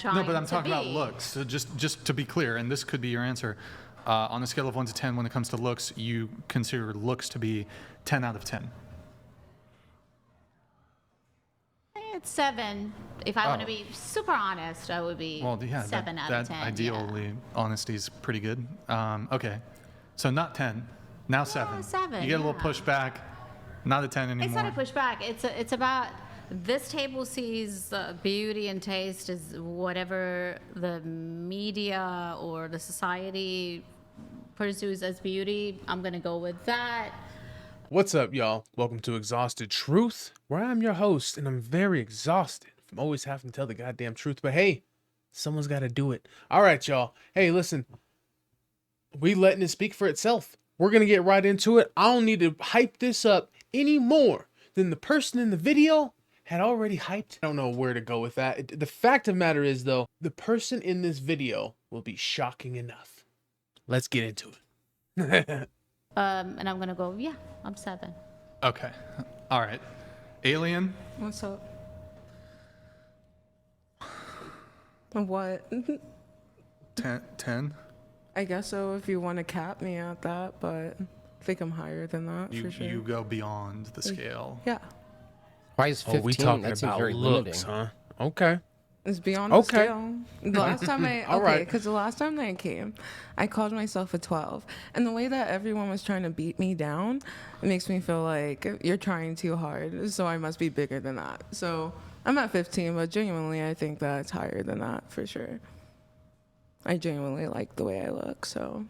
No, but I'm talking about looks. So just to be clear, and this could be your answer, on a scale of 1 to 10, when it comes to looks, you consider looks to be 10 out of 10. It's 7. If I want to be super honest, I would be 7 out of 10. Ideally, honesty is pretty good. Okay, so not 10, now 7. 7. You get a little pushback, not a 10 anymore. It's not a pushback. It's about this table sees beauty and taste as whatever the media or the society pursues as beauty. I'm gonna go with that. What's up, y'all? Welcome to Exhausted Truth, where I'm your host, and I'm very exhausted from always having to tell the goddamn truth. But hey, someone's got to do it. All right, y'all. Hey, listen, we letting it speak for itself. We're gonna get right into it. I don't need to hype this up any more than the person in the video had already hyped. I don't know where to go with that. The fact of the matter is, though, the person in this video will be shocking enough. Let's get into it. And I'm gonna go. Yeah, I'm 7. Okay, all right. Alien. What's up? What? 10. I guess so if you want to cap me at that, but I think I'm higher than that for sure. You go beyond the scale. Yeah. Why is 15? Oh, we talking that seems about very looks, limiting. huh? Okay. It's beyond the Okay. scale. The last time All right. because the last time that I came, I called myself a 12. And the way that everyone was trying to beat me down, it makes me feel like you're trying too hard, so I must be bigger than that. So I'm at 15, but genuinely, I think that's higher than that for sure. I genuinely like the way I look, so.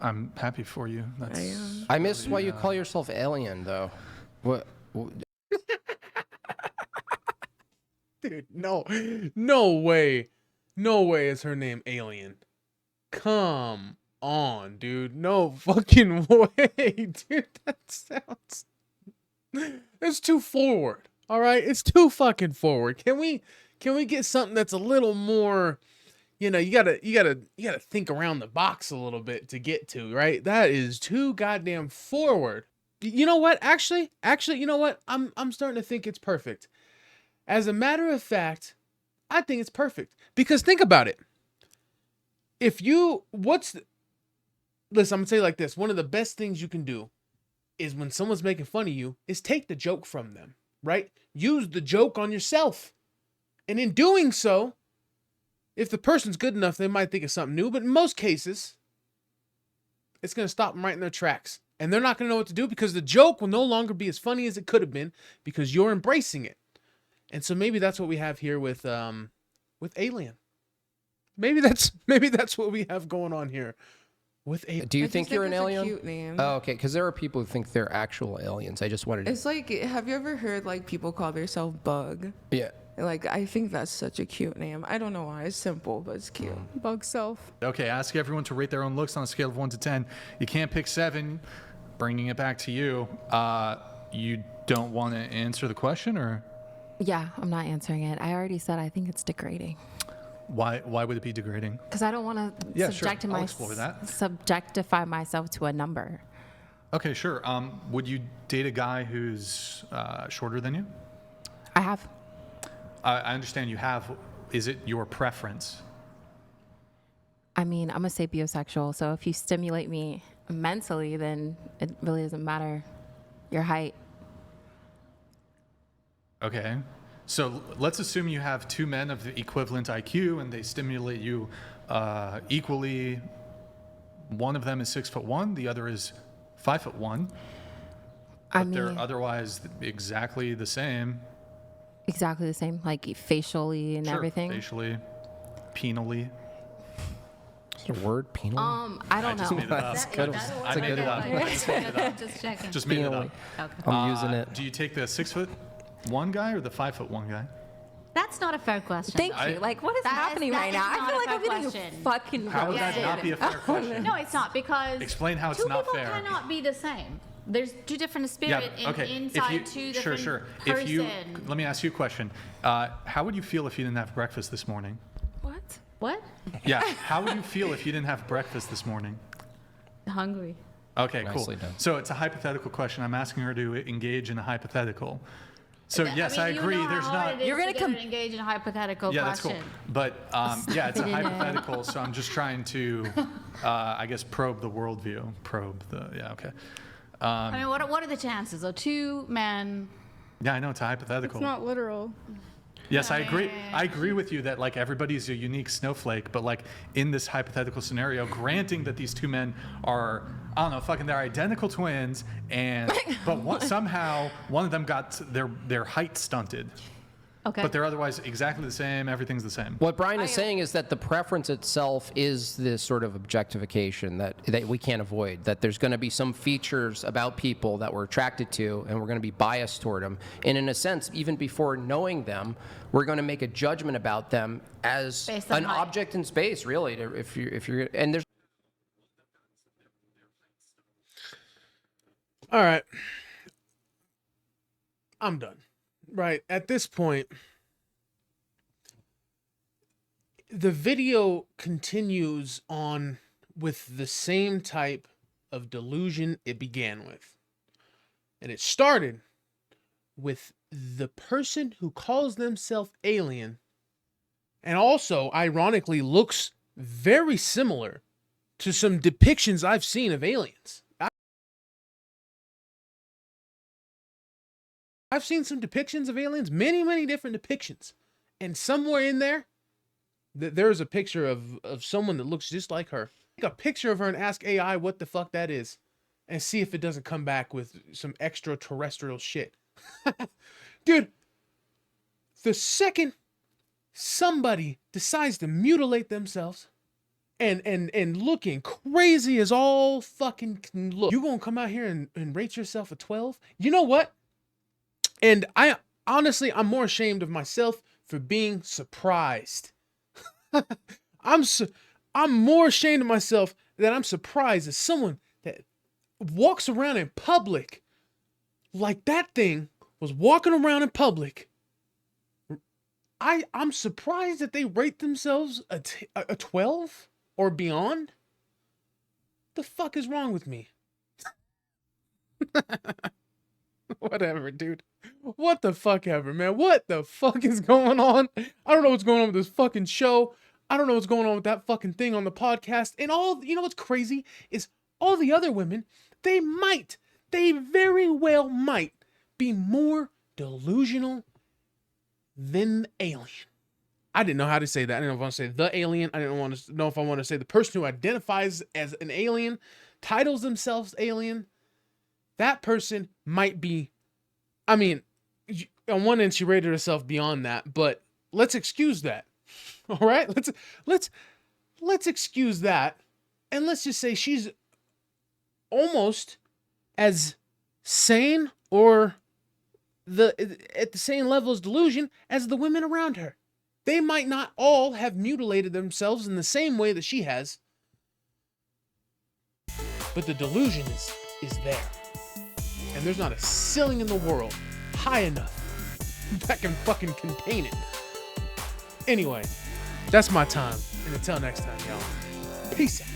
I'm happy for you. That's. I am. I miss why you call yourself alien, though. What? Dude, no way. No way is her name Alien. Come on, dude. No fucking way, dude. That sounds... It's too forward, all right? It's too fucking forward. Can we get something that's a little more, you gotta think around the box a little bit to get to, right? That is too goddamn forward. You know what? Actually, you know what? I'm starting to think it's perfect. As a matter of fact, I think it's perfect. Because think about it. Listen, I'm going to say it like this. One of the best things you can do is when someone's making fun of you is take the joke from them, right? Use the joke on yourself. And in doing so, if the person's good enough, they might think of something new. But in most cases, it's going to stop them right in their tracks. And they're not going to know what to do because the joke will no longer be as funny as it could have been because you're embracing it. And so maybe that's what we have here with Alien. Maybe that's what we have going on here with Alien. Do you I think just you're an it's a alien? cute name. Oh, okay. Because there are people who think they're actual aliens. I just wanted to. It's like, have you ever heard like people call themselves Bug? Yeah. Like, I think that's such a cute name. I don't know why. It's simple, but it's cute. Bug Self. Okay, ask everyone to rate their own looks on a scale of 1 to 10. You can't pick 7. Bringing it back to you. You don't want to answer the question, or? Yeah, I'm not answering it. I already said I think it's degrading. Why would it be degrading? Because I don't want to subjectify myself to a number. Okay, sure. Would you date a guy who's shorter than you? I have. I understand you have. Is it your preference? I mean, I'm a sapiosexual, so if you stimulate me mentally, then it really doesn't matter your height. Okay. So let's assume you have 2 men of the equivalent IQ and they stimulate you equally. One of them is 6'1", the other is 5'1". But they're otherwise exactly the same. Exactly the same, like facially and everything. Facially, penally. Is it a word? Penal? I don't know. Made it up. I made it up. Just checking. Just made it up. Okay. I'm using it. Do you take the 6'1" guy or the 5'1" guy? That's not a fair question. Thank you. Like, what is happening right now? I feel like I'm getting fucking How would that not be a fair question? No, it's not, because Explain how it's two not people fair. cannot be the same. There's 2 different spirits inside 2 different Sure. person. Let me ask you a question. How would you feel if you didn't have breakfast this morning? What? Yeah. How would you feel if you didn't have breakfast this morning? Hungry. Okay, cool. Nicely done. So it's a hypothetical question. I'm asking her to engage in a hypothetical. So yes, I mean, agree. You know There's how not. hard it is You're gonna to engage in a hypothetical Yeah, that's question. cool. But yeah, it's a Spit it in. hypothetical, so I'm just trying to, I guess, probe the worldview. Yeah, okay. I mean, what are the chances of two men? Yeah, I know it's a hypothetical. It's not literal. Yes, I agree. I agree with you that like everybody's a unique snowflake, but like in this hypothetical scenario, granting that these two men are, I don't know, fucking they're identical twins, and but somehow one of them got their height stunted, Okay. but they're otherwise exactly the same. Everything's the same. What Brian is saying is that the preference itself is this sort of objectification that we can't avoid, that there's going to be some features about people that we're attracted to and we're going to be biased toward them. And in a sense, even before knowing them, we're going to make a judgment about them as Based on an height. object in space, really. If you're, and there's All right. I'm done. Right. At this point, the video continues on with the same type of delusion it began with. And it started with the person who calls themselves alien and also, ironically, looks very similar to some depictions I've seen of aliens. I've seen some depictions of aliens, many, many different depictions. And somewhere in there, there's a picture of someone that looks just like her. Take a picture of her and ask AI what the fuck that is. And see if it doesn't come back with some extraterrestrial shit. Dude, the second somebody decides to mutilate themselves and looking crazy as all fucking can look, you gonna come out here and rate yourself a 12? You know what? And I honestly, I'm more ashamed of myself for being surprised. I'm more ashamed of myself that I'm surprised as someone that walks around in public like that thing was walking around in public. I'm surprised that they rate themselves a 12 or beyond. The fuck is wrong with me? Whatever, dude. What the fuck ever, man. What the fuck is going on? I don't know what's going on with this fucking show. I don't know what's going on with that fucking thing on the podcast. And all, you know what's crazy is all the other women, they very well might be more delusional than the alien. I didn't know how to say that. I didn't know if I want to say the alien. I didn't want to know if I want to say the person who identifies as an alien, titles themselves alien. That person might be, I mean, on one end she rated herself beyond that, but let's excuse that. All right? Let's excuse that, and let's just say she's almost as sane or at the same level as delusion as the women around her. They might not all have mutilated themselves in the same way that she has, but the delusion is there. And there's not a ceiling in the world high enough that can fucking contain it. Anyway, that's my time. And until next time, y'all. Peace out.